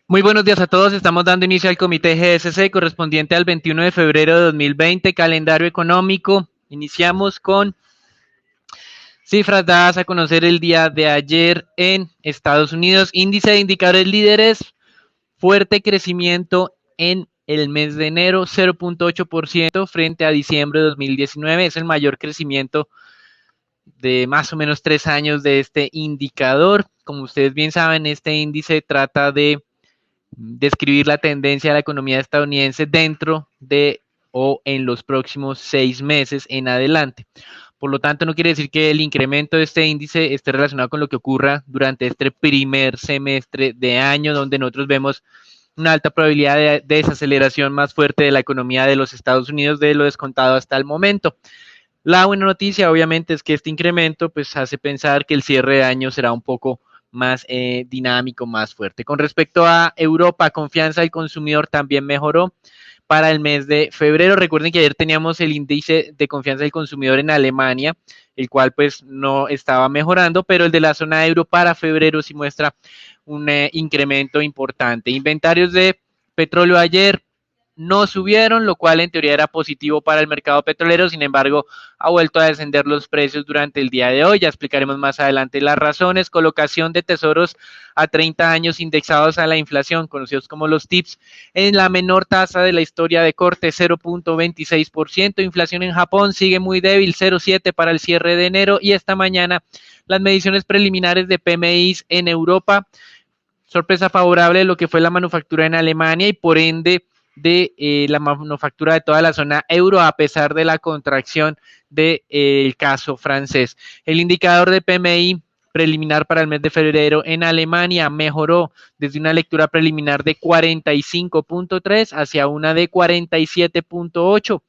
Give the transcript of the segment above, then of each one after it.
Muy buenos días a todos. Estamos dando inicio al comité GSC correspondiente al 21 de febrero de 2020, calendario económico. Iniciamos con cifras dadas a conocer el día de ayer en Estados Unidos. Índice de indicadores líderes, fuerte crecimiento en el mes de enero, 0.8% frente a diciembre de 2019. Es el mayor crecimiento de más o menos 3 años de este indicador. Como ustedes bien saben, este índice trata de describir la tendencia de la economía estadounidense dentro de o en los próximos 6 meses en adelante. Por lo tanto, no quiere decir que el incremento de este índice esté relacionado con lo que ocurra durante este primer semestre de año, donde nosotros vemos una alta probabilidad de desaceleración más fuerte de la economía de los Estados Unidos de lo descontado hasta el momento. La buena noticia, obviamente, es que este incremento pues hace pensar que el cierre de año será un poco más dinámico, más fuerte. Con respecto a Europa, confianza del consumidor también mejoró para el mes de febrero. Recuerden que ayer teníamos el índice de confianza del consumidor en Alemania, el cual pues no estaba mejorando, pero el de la zona euro para febrero sí muestra un incremento importante. Inventarios de petróleo ayer no subieron, lo cual en teoría era positivo para el mercado petrolero. Sin embargo, ha vuelto a descender los precios durante el día de hoy. Ya explicaremos más adelante las razones. Colocación de tesoros a 30 años indexados a la inflación, conocidos como los TIPS, en la menor tasa de la historia de corte, 0.26%. Inflación en Japón sigue muy débil, 0.7 para el cierre de enero. Y esta mañana las mediciones preliminares de PMIs en Europa, sorpresa favorable de lo que fue la manufactura en Alemania y por ende de la manufactura de toda la zona euro, a pesar de la contracción del caso francés. El indicador de PMI preliminar para el mes de febrero en Alemania mejoró desde una lectura preliminar de 45.3 hacia una de 47.8.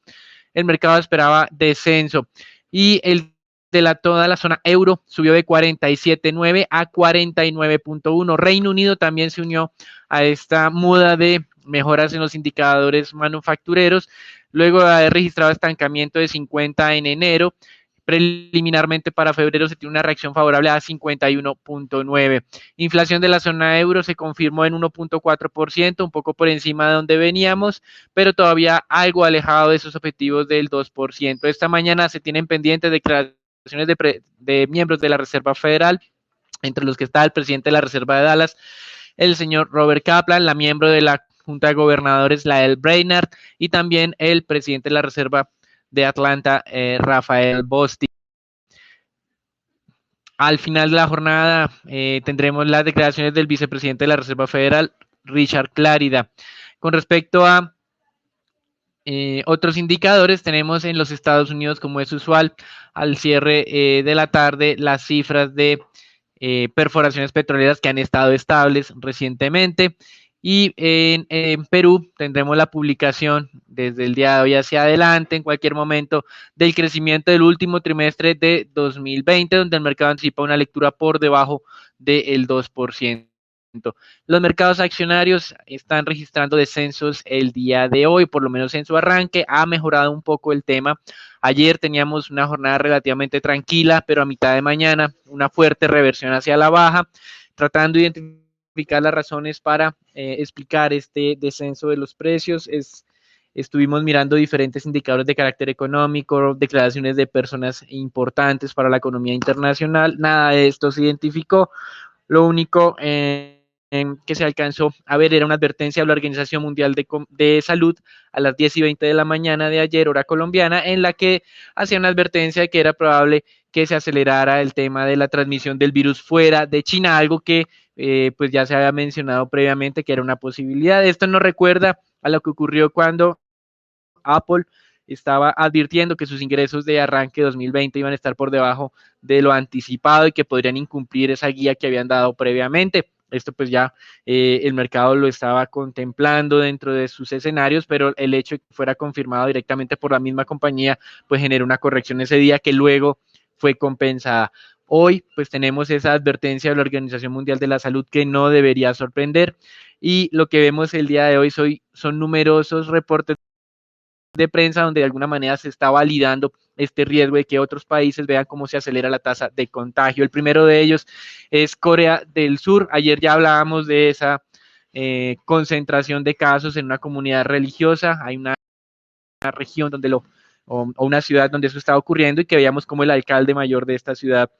El mercado esperaba descenso y el de toda la zona euro subió de 47.9 a 49.1. Reino Unido también se unió a esta muda de mejoras en los indicadores manufactureros, luego de haber registrado estancamiento de 50 en enero. Preliminarmente para febrero se tiene una reacción favorable a 51.9. Inflación de la zona euro se confirmó en 1.4%, un poco por encima de donde veníamos, pero todavía algo alejado de esos objetivos del 2%. Esta mañana se tienen pendientes declaraciones de miembros de la Reserva Federal, entre los que está el presidente de la Reserva de Dallas, el señor Robert Kaplan, la miembro de la Junta de Gobernadores, Lael Brainard, y también el presidente de la Reserva de Atlanta, Rafael Bostic. Al final de la jornada tendremos las declaraciones del vicepresidente de la Reserva Federal, Richard Clarida. Con respecto a otros indicadores, tenemos en los Estados Unidos, como es usual, al cierre de la tarde, las cifras de perforaciones petroleras que han estado estables recientemente. Y en Perú tendremos la publicación desde el día de hoy hacia adelante, en cualquier momento, del crecimiento del último trimestre de 2020, donde el mercado anticipa una lectura por debajo del 2%. Los mercados accionarios están registrando descensos el día de hoy, por lo menos en su arranque. Ha mejorado un poco el tema. Ayer teníamos una jornada relativamente tranquila, pero a mitad de mañana una fuerte reversión hacia la baja, tratando de identificar las razones para explicar este descenso de los precios. Estuvimos mirando diferentes indicadores de carácter económico, declaraciones de personas importantes para la economía internacional. Nada de esto se identificó. Lo único que se alcanzó a ver era una advertencia de la Organización Mundial de Salud a las 10:20 de la mañana de ayer, hora colombiana, en la que hacía una advertencia de que era probable que se acelerara el tema de la transmisión del virus fuera de China, algo que pues ya se había mencionado previamente que era una posibilidad. Esto nos recuerda a lo que ocurrió cuando Apple estaba advirtiendo que sus ingresos de arranque 2020 iban a estar por debajo de lo anticipado y que podrían incumplir esa guía que habían dado previamente. Esto pues ya el mercado lo estaba contemplando dentro de sus escenarios, pero el hecho de que fuera confirmado directamente por la misma compañía pues generó una corrección ese día que luego fue compensada. Hoy pues tenemos esa advertencia de la Organización Mundial de la Salud que no debería sorprender y lo que vemos el día de hoy son numerosos reportes de prensa donde de alguna manera se está validando este riesgo de que otros países vean cómo se acelera la tasa de contagio. El primero de ellos es Corea del Sur. Ayer ya hablábamos de esa concentración de casos en una comunidad religiosa. Hay una región donde o una ciudad donde eso estaba ocurriendo y que veíamos como el alcalde mayor de esta ciudad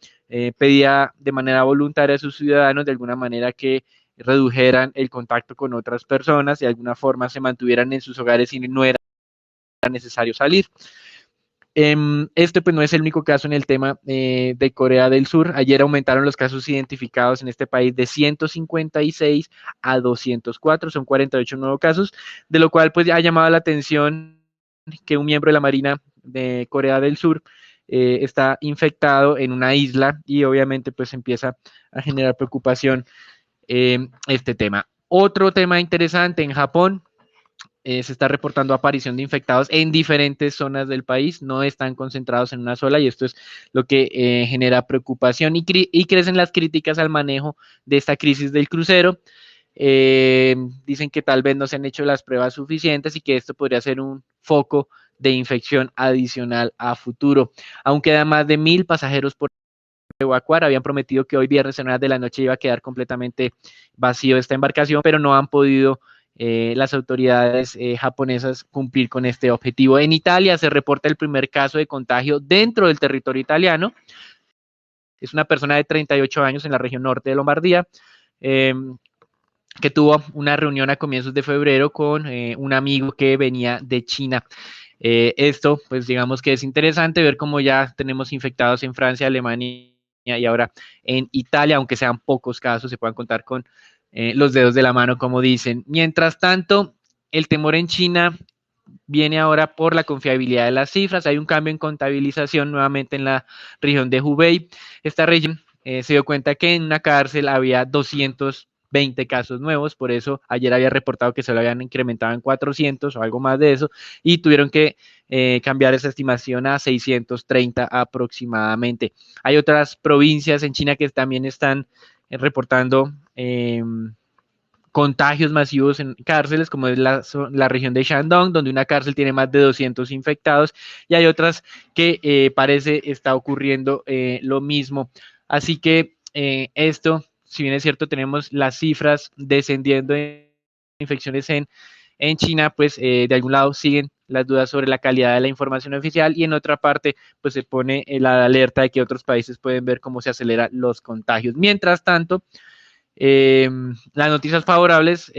pedía de manera voluntaria a sus ciudadanos de alguna manera que redujeran el contacto con otras personas, de alguna forma se mantuvieran en sus hogares y no era necesario salir. Este pues no es el único caso en el tema de Corea del Sur. Ayer aumentaron los casos identificados en este país de 156 a 204, son 48 nuevos casos, de lo cual pues ya ha llamado la atención que un miembro de la Marina de Corea del Sur está infectado en una isla y obviamente pues empieza a generar preocupación este tema. Otro tema interesante en Japón, se está reportando aparición de infectados en diferentes zonas del país, no están concentrados en una sola y esto es lo que genera preocupación y crecen las críticas al manejo de esta crisis del crucero. Dicen que tal vez no se han hecho las pruebas suficientes y que esto podría ser un foco de infección adicional a futuro. Aún quedan más de 1,000 pasajeros por evacuar. Habían prometido que hoy viernes en horas de la noche iba a quedar completamente vacío esta embarcación, pero no han podido las autoridades japonesas cumplir con este objetivo. En Italia se reporta el primer caso de contagio dentro del territorio italiano. Es una persona de 38 años en la región norte de Lombardía, que tuvo una reunión a comienzos de febrero con un amigo que venía de China. Esto, pues digamos que es interesante ver cómo ya tenemos infectados en Francia, Alemania y ahora en Italia, aunque sean pocos casos, se puedan contar con los dedos de la mano, como dicen. Mientras tanto, el temor en China viene ahora por la confiabilidad de las cifras. Hay un cambio en contabilización nuevamente en la región de Hubei. Esta región se dio cuenta que en una cárcel había 220 casos nuevos, por eso ayer había reportado que se lo habían incrementado en 400 o algo más de eso, y tuvieron que cambiar esa estimación a 630 aproximadamente. Hay otras provincias en China que también están reportando contagios masivos en cárceles, como es la región de Shandong, donde una cárcel tiene más de 200 infectados, y hay otras que parece está ocurriendo lo mismo. Así que esto, si bien es cierto, tenemos las cifras descendiendo en infecciones en China, pues de algún lado siguen las dudas sobre la calidad de la información oficial y en otra parte pues se pone la alerta de que otros países pueden ver cómo se aceleran los contagios. Mientras tanto, las noticias favorables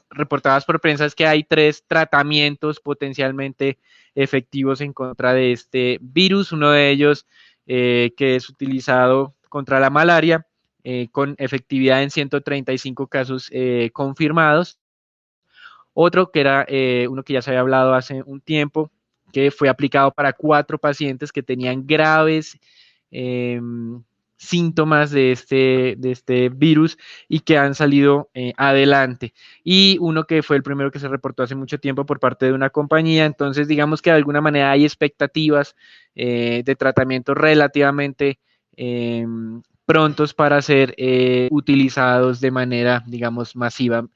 reportadas por prensa es que hay 3 tratamientos potencialmente efectivos en contra de este virus. Uno de ellos que es utilizado contra la malaria con efectividad en 135 casos confirmados. Otro que era uno que ya se había hablado hace un tiempo, que fue aplicado para 4 pacientes que tenían graves síntomas de este virus y que han salido adelante. Y uno que fue el primero que se reportó hace mucho tiempo por parte de una compañía. Entonces, digamos que de alguna manera hay expectativas de tratamiento relativamente prontos para ser utilizados de manera, digamos, masiva.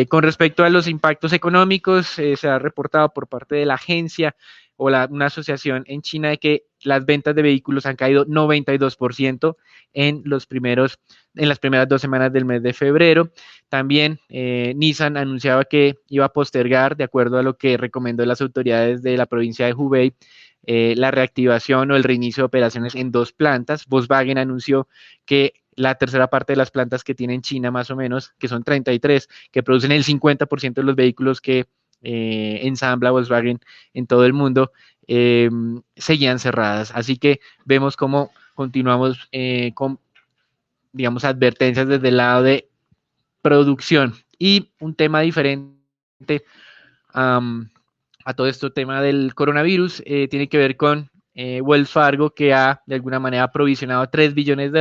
Con respecto a los impactos económicos, se ha reportado por parte de la agencia o una asociación en China de que las ventas de vehículos han caído 92% en las primeras 2 semanas del mes de febrero. También Nissan anunciaba que iba a postergar, de acuerdo a lo que recomendó las autoridades de la provincia de Hubei, la reactivación o el reinicio de operaciones en 2 plantas. Volkswagen anunció que la tercera parte de las plantas que tiene en China, más o menos, que son 33, que producen el 50% de los vehículos que ensambla Volkswagen en todo el mundo, seguían cerradas. Así que vemos cómo continuamos con, digamos, advertencias desde el lado de producción. Y un tema diferente a todo este tema del coronavirus tiene que ver con Wells Fargo, que ha de alguna manera provisionado $3 billones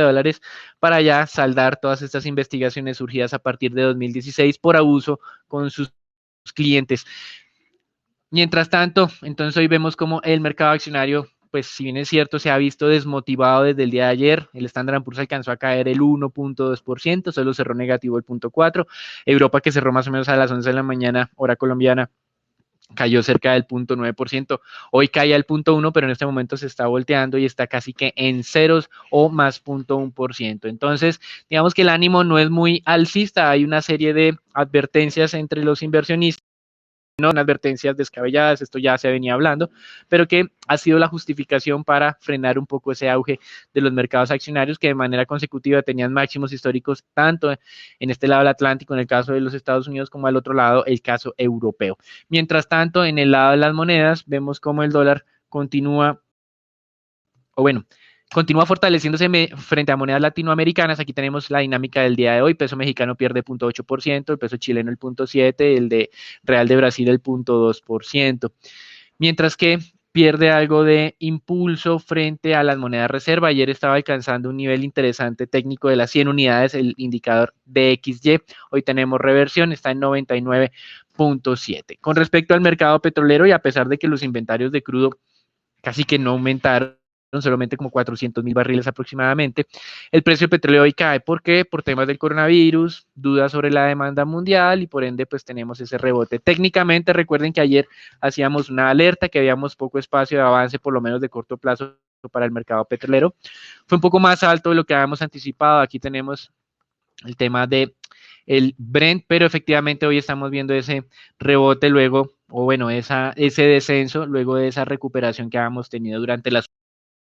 para ya saldar todas estas investigaciones surgidas a partir de 2016 por abuso con sus clientes. Mientras tanto, entonces hoy vemos como el mercado accionario, pues si bien es cierto, se ha visto desmotivado desde el día de ayer. El Standard & Poor's alcanzó a caer el 1.2%, solo cerró negativo el 0.4%. Europa, que cerró más o menos a las 11 de la mañana, hora colombiana, cayó cerca del 0.9%, hoy cae al 0.1%, pero en este momento se está volteando y está casi que en ceros o más 0.1%. Entonces, digamos que el ánimo no es muy alcista, hay una serie de advertencias entre los inversionistas, no unas advertencias descabelladas, esto ya se venía hablando, pero que ha sido la justificación para frenar un poco ese auge de los mercados accionarios que de manera consecutiva tenían máximos históricos tanto en este lado del Atlántico, en el caso de los Estados Unidos, como al otro lado, el caso europeo. Mientras tanto, en el lado de las monedas, vemos cómo el dólar continúa, o bueno, continúa fortaleciéndose frente a monedas latinoamericanas. Aquí tenemos la dinámica del día de hoy. Peso mexicano pierde 0.8%, el peso chileno el 0.7%, el de Real de Brasil el 0.2%. Mientras que pierde algo de impulso frente a las monedas reserva. Ayer estaba alcanzando un nivel interesante técnico de las 100 unidades, el indicador DXY. Hoy tenemos reversión, está en 99.7. Con respecto al mercado petrolero, y a pesar de que los inventarios de crudo casi que no aumentaron, solamente como 400,000 barriles aproximadamente. El precio del petróleo hoy cae. ¿Por qué? Por temas del coronavirus, dudas sobre la demanda mundial y por ende pues tenemos ese rebote. Técnicamente recuerden que ayer hacíamos una alerta que habíamos poco espacio de avance, por lo menos de corto plazo para el mercado petrolero. Fue un poco más alto de lo que habíamos anticipado. Aquí tenemos el tema de el Brent, pero efectivamente hoy estamos viendo ese rebote luego, o bueno, ese descenso luego de esa recuperación que habíamos tenido durante las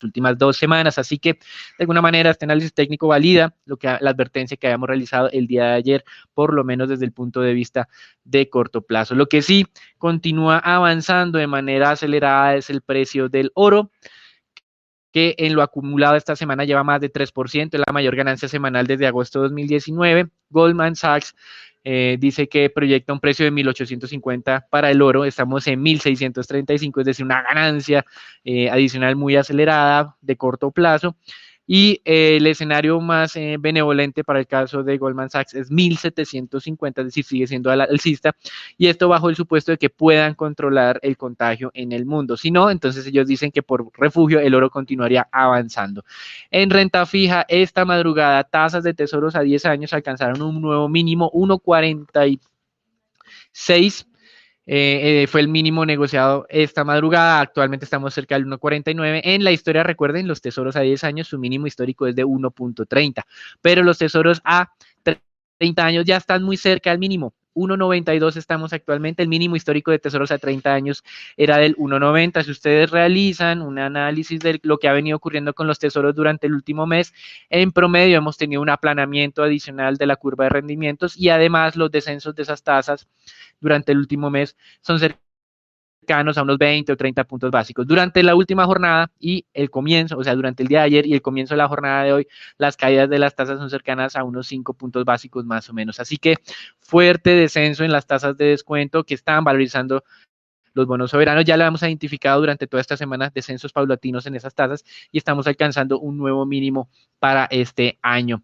últimas 2 semanas. Así que de alguna manera este análisis técnico valida la advertencia que habíamos realizado el día de ayer, por lo menos desde el punto de vista de corto plazo. Lo que sí continúa avanzando de manera acelerada es el precio del oro, que en lo acumulado esta semana lleva más de 3%, es la mayor ganancia semanal desde agosto de 2019. Goldman Sachs dice que proyecta un precio de 1.850 para el oro, estamos en 1.635, es decir, una ganancia adicional muy acelerada de corto plazo. Y el escenario más benevolente para el caso de Goldman Sachs es 1.750, es decir, sigue siendo alcista, y esto bajo el supuesto de que puedan controlar el contagio en el mundo. Si no, entonces ellos dicen que por refugio el oro continuaría avanzando. En renta fija, esta madrugada, tasas de tesoros a 10 años alcanzaron un nuevo mínimo, 1.46. Fue el mínimo negociado esta madrugada. Actualmente estamos cerca del 1.49. En la historia, recuerden, los tesoros a 10 años, su mínimo histórico es de 1.30, pero los tesoros a 30 años ya están muy cerca del mínimo. 1.92 estamos actualmente, el mínimo histórico de tesoros a 30 años era del 1.90. Si ustedes realizan un análisis de lo que ha venido ocurriendo con los tesoros durante el último mes, en promedio hemos tenido un aplanamiento adicional de la curva de rendimientos y además los descensos de esas tasas durante el último mes son cercanos a unos 20 o 30 puntos básicos. Durante la última jornada y el comienzo, o sea, durante el día de ayer y el comienzo de la jornada de hoy, las caídas de las tasas son cercanas a unos 5 puntos básicos más o menos. Así que fuerte descenso en las tasas de descuento que están valorizando los bonos soberanos. Ya lo hemos identificado durante toda esta semana, descensos paulatinos en esas tasas y estamos alcanzando un nuevo mínimo para este año.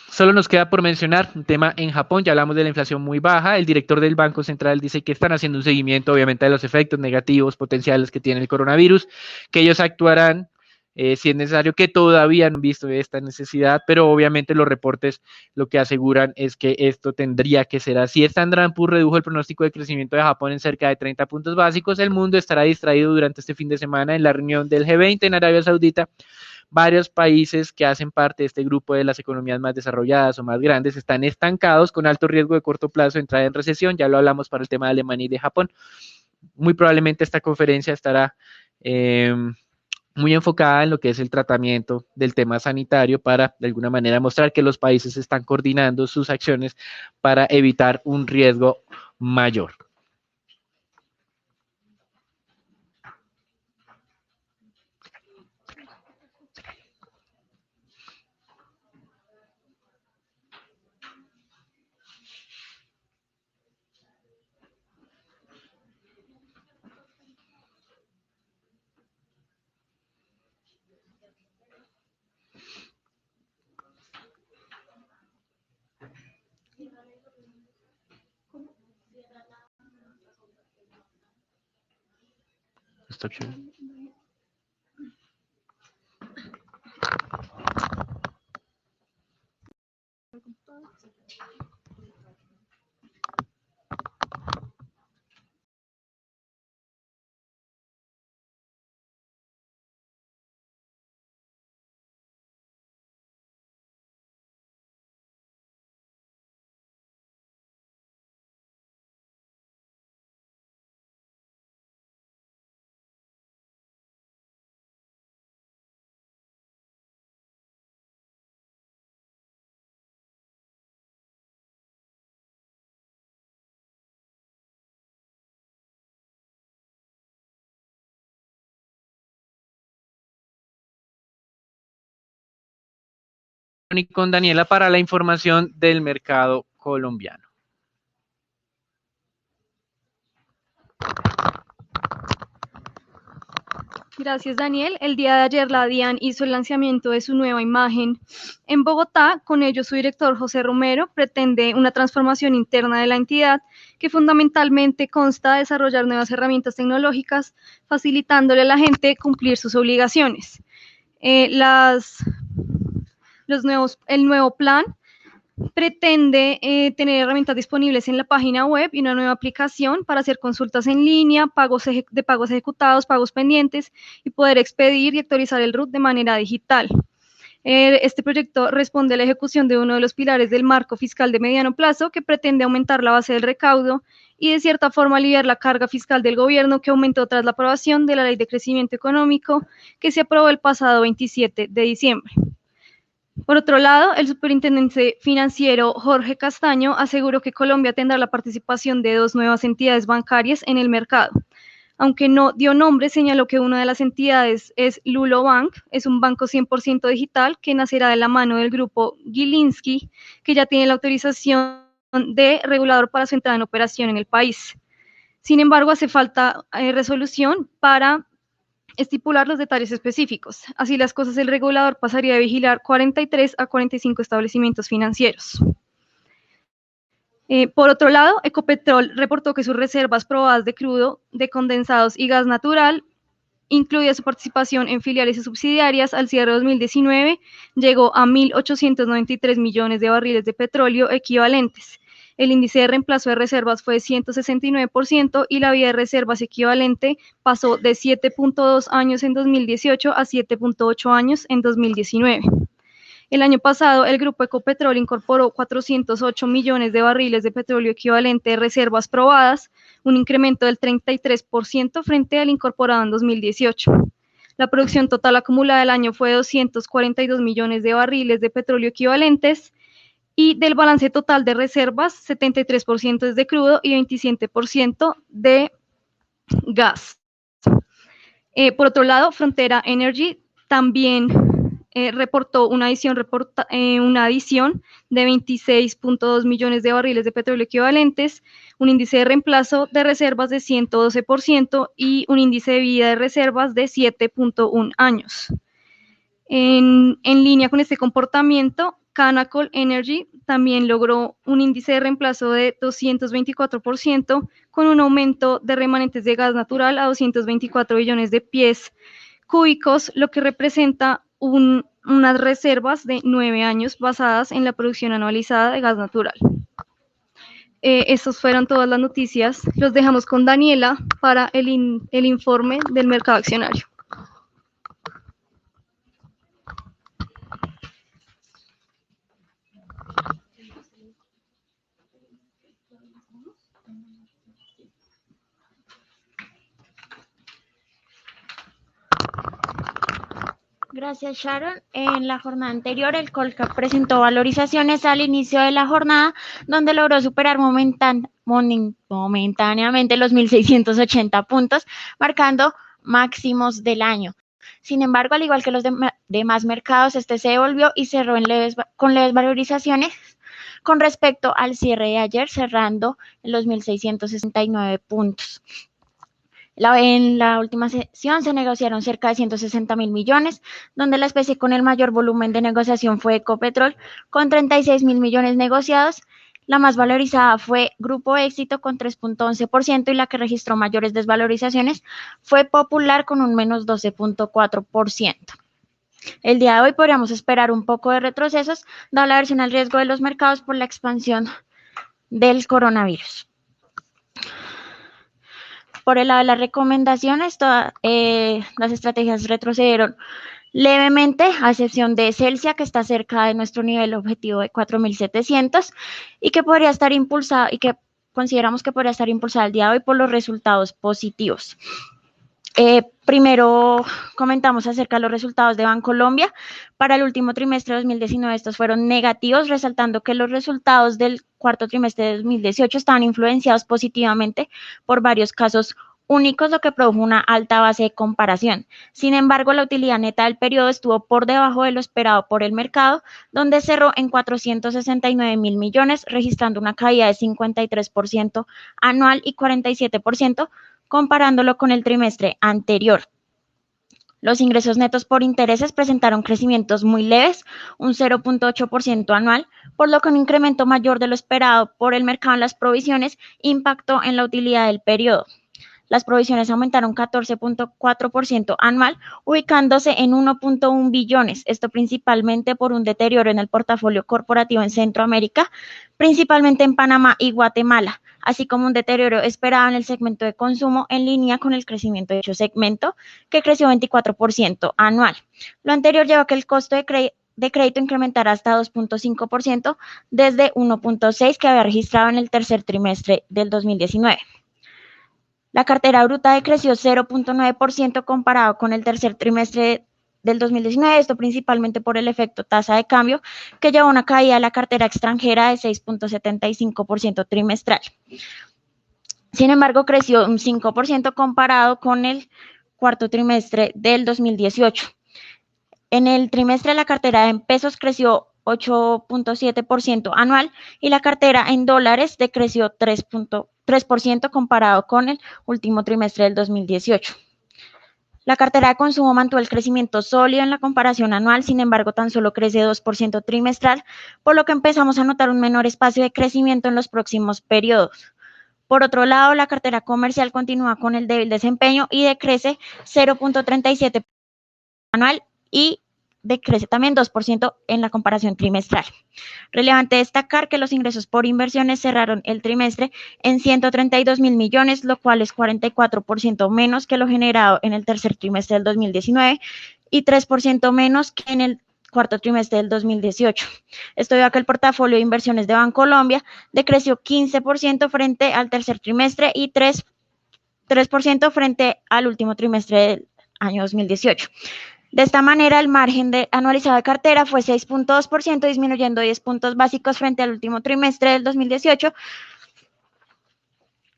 Solo nos queda por mencionar un tema en Japón, ya hablamos de la inflación muy baja, el director del Banco Central dice que están haciendo un seguimiento obviamente de los efectos negativos potenciales que tiene el coronavirus, que ellos actuarán si es necesario, que todavía no han visto esta necesidad, pero obviamente los reportes lo que aseguran es que esto tendría que ser así. Standard & Poor's redujo el pronóstico de crecimiento de Japón en cerca de 30 puntos básicos, el mundo estará distraído durante este fin de semana en la reunión del G20 en Arabia Saudita. Varios países que hacen parte de este grupo de las economías más desarrolladas o más grandes están estancados con alto riesgo de corto plazo de entrada en recesión. Ya lo hablamos para el tema de Alemania y de Japón. Muy probablemente esta conferencia estará muy enfocada en lo que es el tratamiento del tema sanitario para de alguna manera mostrar que los países están coordinando sus acciones para evitar un riesgo mayor. Stop sharing. y con Daniela para la información del mercado colombiano. Gracias, Daniel. El día de ayer la DIAN hizo el lanzamiento de su nueva imagen en Bogotá. Con ello, su director, José Romero, pretende una transformación interna de la entidad que fundamentalmente consta de desarrollar nuevas herramientas tecnológicas, facilitándole a la gente cumplir sus obligaciones. El nuevo plan pretende tener herramientas disponibles en la página web y una nueva aplicación para hacer consultas en línea, pagos ejecutados, pagos pendientes y poder expedir y actualizar el RUT de manera digital. Este proyecto responde a la ejecución de uno de los pilares del marco fiscal de mediano plazo que pretende aumentar la base del recaudo y de cierta forma aliviar la carga fiscal del gobierno que aumentó tras la aprobación de la Ley de Crecimiento Económico que se aprobó el pasado 27 de diciembre. Por otro lado, el superintendente financiero Jorge Castaño aseguró que Colombia tendrá la participación de 2 nuevas entidades bancarias en el mercado. Aunque no dio nombre, señaló que una de las entidades es Lulo Bank, es un banco 100% digital que nacerá de la mano del grupo Gilinski, que ya tiene la autorización de regulador para su entrada en operación en el país. Sin embargo, hace falta resolución para estipular los detalles específicos. Así las cosas, el regulador pasaría de vigilar 43 a 45 establecimientos financieros. Por otro lado, Ecopetrol reportó que sus reservas probadas de crudo, de condensados y gas natural, incluida su participación en filiales y subsidiarias, al cierre de 2019 llegó a 1.893 millones de barriles de petróleo equivalentes. El índice de reemplazo de reservas fue de 169% y la vida de reservas equivalente pasó de 7.2 años en 2018 a 7.8 años en 2019. El año pasado, el grupo Ecopetrol incorporó 408 millones de barriles de petróleo equivalente de reservas probadas, un incremento del 33% frente al incorporado en 2018. La producción total acumulada del año fue de 242 millones de barriles de petróleo equivalentes, y del balance total de reservas, 73% es de crudo y 27% de gas. Por otro lado, Frontera Energy también reportó una adición de 26.2 millones de barriles de petróleo equivalentes, un índice de reemplazo de reservas de 112% y un índice de vida de reservas de 7.1 años. En línea con este comportamiento, Canacol Energy también logró un índice de reemplazo de 224%, con un aumento de remanentes de gas natural a 224 billones de pies cúbicos, lo que representa unas reservas de 9 años basadas en la producción anualizada de gas natural. Estas fueron todas las noticias. Los dejamos con Daniela para el informe del mercado accionario. Gracias, Sharon. En la jornada anterior, el Colcap presentó valorizaciones al inicio de la jornada, donde logró superar momentáneamente los 1.680 puntos, marcando máximos del año. Sin embargo, al igual que los demás mercados, este se devolvió y cerró con leves valorizaciones con respecto al cierre de ayer, cerrando en los 1.669 puntos. En la última sesión se negociaron cerca de 160.000 millones, donde la especie con el mayor volumen de negociación fue Ecopetrol, con 36.000 millones negociados. La más valorizada fue Grupo Éxito, con 3.11%, y la que registró mayores desvalorizaciones fue Popular, con un menos 12.4%. El día de hoy podríamos esperar un poco de retrocesos, dada la aversión al riesgo de los mercados por la expansión del coronavirus. Por el lado de las recomendaciones, las estrategias retrocedieron levemente, a excepción de Celsia, que está cerca de nuestro nivel objetivo de 4.700 y que podría estar impulsada, y que consideramos que podría estar impulsada el día de hoy por los resultados positivos. Primero comentamos acerca de los resultados de Bancolombia. Para el último trimestre de 2019 estos fueron negativos, resaltando que los resultados del cuarto trimestre de 2018 estaban influenciados positivamente por varios casos únicos, lo que produjo una alta base de comparación. Sin embargo, la utilidad neta del periodo estuvo por debajo de lo esperado por el mercado, donde cerró en 469.000 millones, registrando una caída de 53% anual y 47% comparándolo con el trimestre anterior. Los ingresos netos por intereses presentaron crecimientos muy leves, un 0.8% anual, por lo que un incremento mayor de lo esperado por el mercado en las provisiones impactó en la utilidad del periodo. Las provisiones aumentaron 14.4% anual, ubicándose en 1.1 billones, esto principalmente por un deterioro en el portafolio corporativo en Centroamérica, principalmente en Panamá y Guatemala, así como un deterioro esperado en el segmento de consumo en línea con el crecimiento de dicho segmento, que creció 24% anual. Lo anterior lleva a que el costo de crédito incrementara hasta 2.5% desde 1.6% que había registrado en el tercer trimestre del 2019. La cartera bruta decreció 0.9% comparado con el tercer trimestre del 2019, esto principalmente por el efecto tasa de cambio, que llevó a una caída de la cartera extranjera de 6.75% trimestral. Sin embargo, creció un 5% comparado con el cuarto trimestre del 2018. En el trimestre, la cartera en pesos creció 8.7% anual y la cartera en dólares decreció 3% comparado con el último trimestre del 2018. La cartera de consumo mantuvo el crecimiento sólido en la comparación anual, sin embargo, tan solo crece 2% trimestral, por lo que empezamos a notar un menor espacio de crecimiento en los próximos periodos. Por otro lado, la cartera comercial continúa con el débil desempeño y decrece 0.37% anual y decrece también 2% en la comparación trimestral. Relevante destacar que los ingresos por inversiones cerraron el trimestre en 132.000 millones, lo cual es 44% menos que lo generado en el tercer trimestre del 2019 y 3% menos que en el cuarto trimestre del 2018. Esto debido a que el portafolio de inversiones de Bancolombia decreció 15% frente al tercer trimestre y 3% frente al último trimestre del año 2018. De esta manera, el margen anualizado de cartera fue 6.2%, disminuyendo 10 puntos básicos frente al último trimestre del 2018,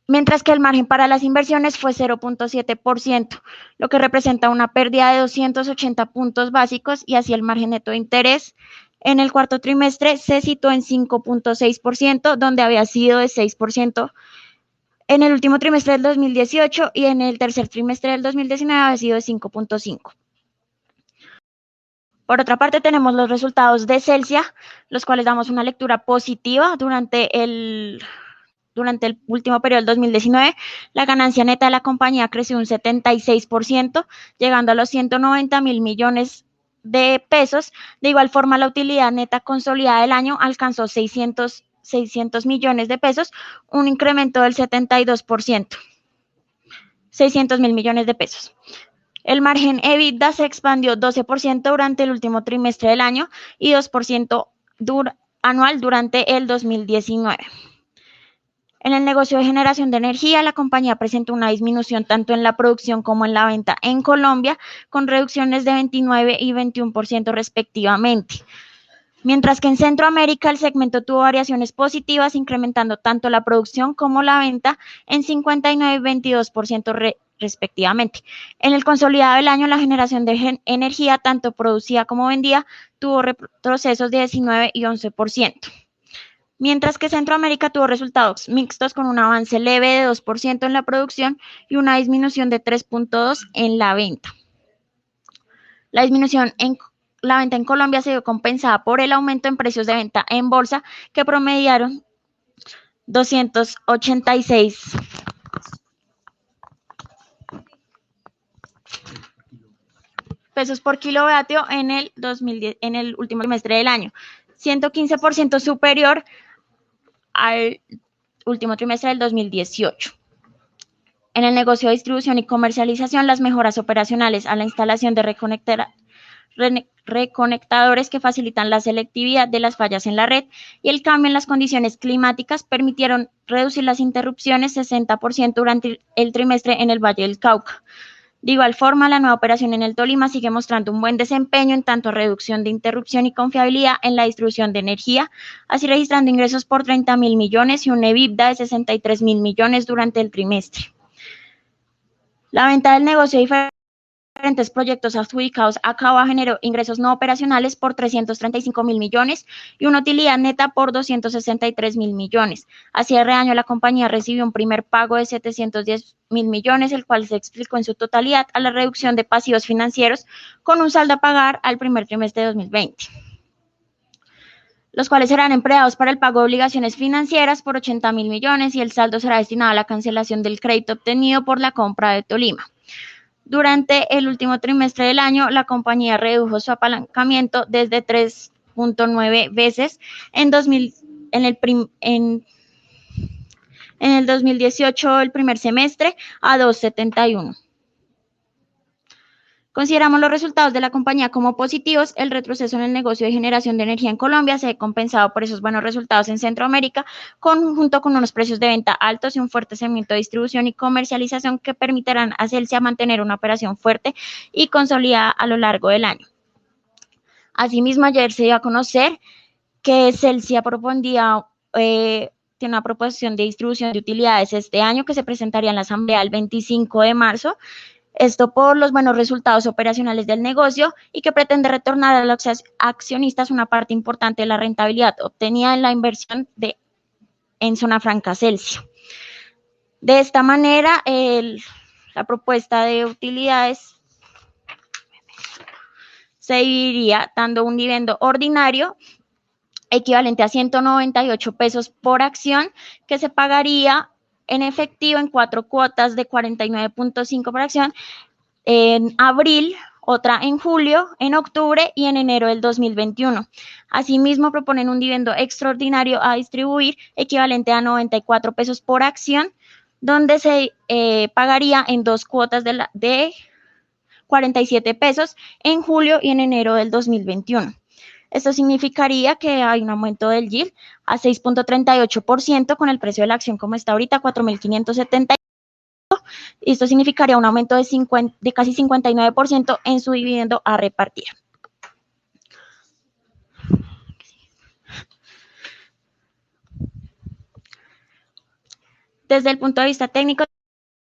mientras que el margen para las inversiones fue 0.7%, lo que representa una pérdida de 280 puntos básicos, y así el margen neto de interés en el cuarto trimestre se situó en 5.6%, donde había sido de 6% en el último trimestre del 2018 y en el tercer trimestre del 2019 había sido de 5.5%. Por otra parte, tenemos los resultados de Celsia, los cuales damos una lectura positiva durante el último periodo del 2019. La ganancia neta de la compañía creció un 76%, llegando a los 190.000 millones de pesos. De igual forma, la utilidad neta consolidada del año alcanzó 600 millones de pesos, un incremento del 72%, 600.000 millones de pesos. El margen EBITDA se expandió 12% durante el último trimestre del año y 2% anual durante el 2019. En el negocio de generación de energía, la compañía presentó una disminución tanto en la producción como en la venta en Colombia, con reducciones de 29 y 21% respectivamente. Mientras que en Centroamérica el segmento tuvo variaciones positivas, incrementando tanto la producción como la venta en 59 y 22% respectivamente. En el consolidado del año, la generación de energía, tanto producida como vendida, tuvo retrocesos de 19 y 11%. Mientras que Centroamérica tuvo resultados mixtos, con un avance leve de 2% en la producción y una disminución de 3.2% en la venta. La disminución en la venta en Colombia se vio compensada por el aumento en precios de venta en bolsa, que promediaron 286 pesos por kilovatio en el último trimestre del año, 115% superior al último trimestre del 2018. En el negocio de distribución y comercialización, las mejoras operacionales a la instalación de reconectadores que facilitan la selectividad de las fallas en la red y el cambio en las condiciones climáticas permitieron reducir las interrupciones 60% durante el trimestre en el Valle del Cauca. De igual forma, la nueva operación en el Tolima sigue mostrando un buen desempeño en tanto a reducción de interrupción y confiabilidad en la distribución de energía, así registrando ingresos por 30.000 millones y un EBITDA de 63.000 millones durante el trimestre. La venta del negocio de diferentes proyectos adjudicados a Cava generó ingresos no operacionales por 335.000 millones y una utilidad neta por 263.000 millones. A cierre de año, la compañía recibió un primer pago de 710.000 millones, el cual se explicó en su totalidad a la reducción de pasivos financieros con un saldo a pagar al primer trimestre de 2020, los cuales serán empleados para el pago de obligaciones financieras por 80.000 millones y el saldo será destinado a la cancelación del crédito obtenido por la compra de Tolima. Durante el último trimestre del año, la compañía redujo su apalancamiento desde 3.9 veces en el 2018, el primer semestre, a 2.71. Consideramos los resultados de la compañía como positivos. El retroceso en el negocio de generación de energía en Colombia se ve compensado por esos buenos resultados en Centroamérica, junto con unos precios de venta altos y un fuerte segmento de distribución y comercialización que permitirán a Celsia mantener una operación fuerte y consolidada a lo largo del año. Asimismo, ayer se dio a conocer que Celsia tiene una proposición de distribución de utilidades este año que se presentaría en la Asamblea el 25 de marzo. Esto por los buenos resultados operacionales del negocio y que pretende retornar a los accionistas una parte importante de la rentabilidad obtenida en la inversión en Zona Franca Celsia. De esta manera, la propuesta de utilidades se dividiría dando un dividendo ordinario equivalente a 198 pesos por acción que se pagaría en efectivo en 4 cuotas de 49.5 por acción en abril, otra en julio, en octubre y en enero del 2021. Asimismo, proponen un dividendo extraordinario a distribuir equivalente a 94 pesos por acción, donde se pagaría en 2 cuotas de 47 pesos en julio y en enero del 2021. Esto significaría que hay un aumento del yield a 6.38% con el precio de la acción como está ahorita, 4.570. Esto significaría un aumento de casi 59% en su dividendo a repartir. Desde el punto de vista técnico,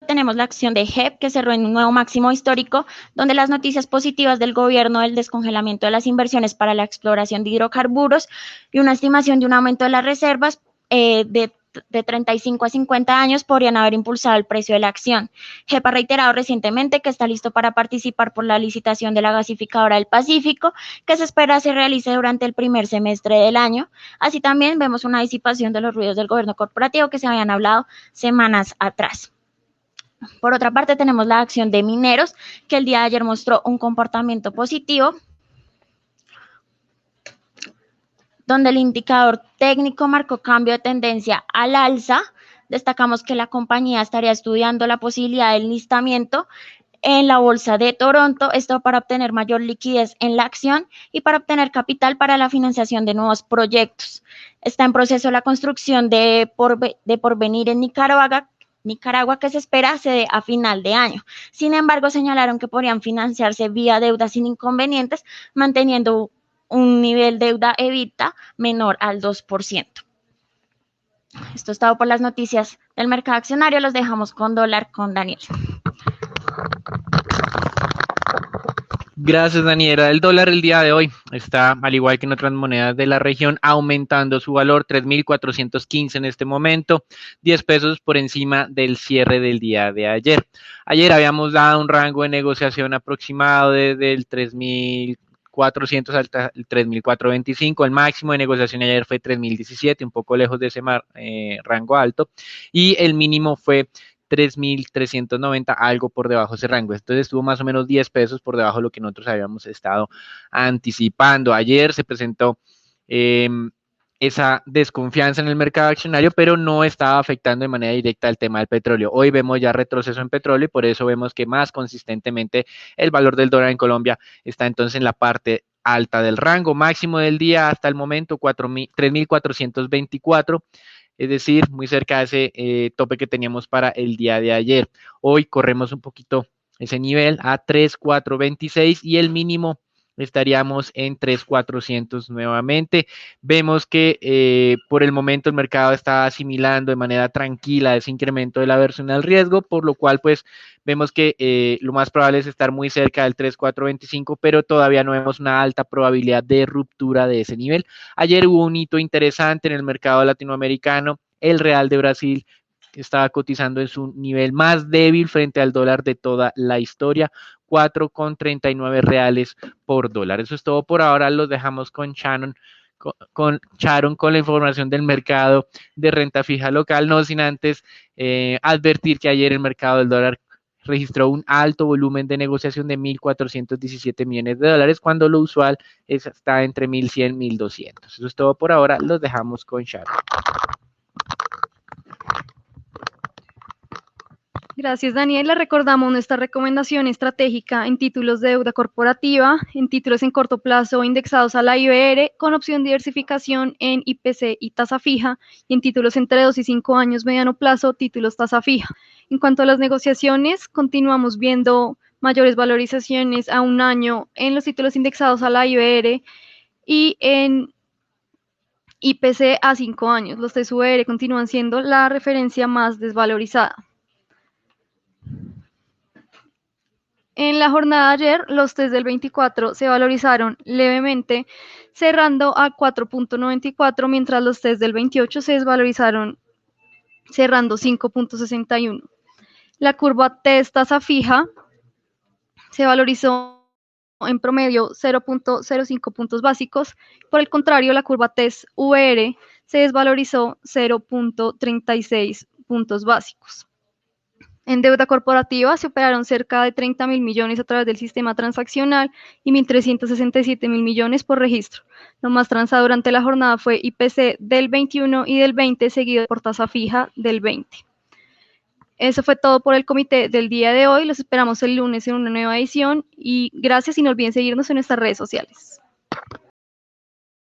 tenemos la acción de HEP que cerró en un nuevo máximo histórico, donde las noticias positivas del gobierno del descongelamiento de las inversiones para la exploración de hidrocarburos y una estimación de un aumento de las reservas de 35 a 50 años podrían haber impulsado el precio de la acción. HEP ha reiterado recientemente que está listo para participar por la licitación de la gasificadora del Pacífico, que se espera se realice durante el primer semestre del año. Así también vemos una disipación de los ruidos del gobierno corporativo que se habían hablado semanas atrás. Por otra parte, tenemos la acción de Mineros, que el día de ayer mostró un comportamiento positivo, donde el indicador técnico marcó cambio de tendencia al alza. Destacamos que la compañía estaría estudiando la posibilidad del listamiento en la bolsa de Toronto, esto para obtener mayor liquidez en la acción y para obtener capital para la financiación de nuevos proyectos. Está en proceso la construcción de Porvenir en Nicaragua, que se espera se dé a final de año. Sin embargo, señalaron que podrían financiarse vía deuda sin inconvenientes, manteniendo un nivel deuda EBITDA menor al 2%. Esto es todo por las noticias del mercado accionario. Los dejamos con dólar con Daniel. Gracias, Daniela. El dólar el día de hoy está, al igual que en otras monedas de la región, aumentando su valor, 3.415 en este momento, 10 pesos por encima del cierre del día de ayer. Ayer habíamos dado un rango de negociación aproximado desde el 3.400 hasta el 3.425. El máximo de negociación ayer fue 3.017, un poco lejos de ese rango alto, y el mínimo fue 3.390, algo por debajo de ese rango. Entonces estuvo más o menos 10 pesos por debajo de lo que nosotros habíamos estado anticipando. Ayer se presentó esa desconfianza en el mercado accionario, pero no estaba afectando de manera directa el tema del petróleo. Hoy vemos ya retroceso en petróleo y por eso vemos que más consistentemente el valor del dólar en Colombia está entonces en la parte alta del rango. Máximo del día hasta el momento 3.424. Es decir, muy cerca de ese tope que teníamos para el día de ayer. Hoy corremos un poquito ese nivel a 3.426 y el mínimo estaríamos en 3.400 nuevamente. Vemos que por el momento el mercado está asimilando de manera tranquila ese incremento de la aversión al riesgo, por lo cual pues vemos que lo más probable es estar muy cerca del 3.425, pero todavía no vemos una alta probabilidad de ruptura de ese nivel. Ayer hubo un hito interesante en el mercado latinoamericano. El Real de Brasil estaba cotizando en su nivel más débil frente al dólar de toda la historia, 4,39 reales por dólar. Eso es todo por ahora, los dejamos con Sharon, con la información del mercado de renta fija local, no sin antes advertir que ayer el mercado del dólar registró un alto volumen de negociación de 1.417 millones de dólares, cuando lo usual está entre 1.100 y 1.200. Eso es todo por ahora, los dejamos con Sharon. Gracias, Daniela. Recordamos nuestra recomendación estratégica en títulos de deuda corporativa, en títulos en corto plazo indexados a la IBR, con opción de diversificación en IPC y tasa fija, y en títulos entre 2 y 5 años mediano plazo, títulos tasa fija. En cuanto a las negociaciones, continuamos viendo mayores valorizaciones a un año en los títulos indexados a la IBR y en IPC a 5 años. Los TSUR continúan siendo la referencia más desvalorizada. En la jornada de ayer, los test del 24 se valorizaron levemente, cerrando a 4.94, mientras los test del 28 se desvalorizaron, cerrando 5.61. La curva test tasa fija se valorizó en promedio 0.05 puntos básicos. Por el contrario, la curva test VR se desvalorizó 0.36 puntos básicos. En deuda corporativa se operaron cerca de 30.000 millones a través del sistema transaccional y 1.367.000 millones por registro. Lo más transado durante la jornada fue IPC del 21 y del 20, seguido por tasa fija del 20. Eso fue todo por el comité del día de hoy. Los esperamos el lunes en una nueva edición y gracias y no olviden seguirnos en nuestras redes sociales.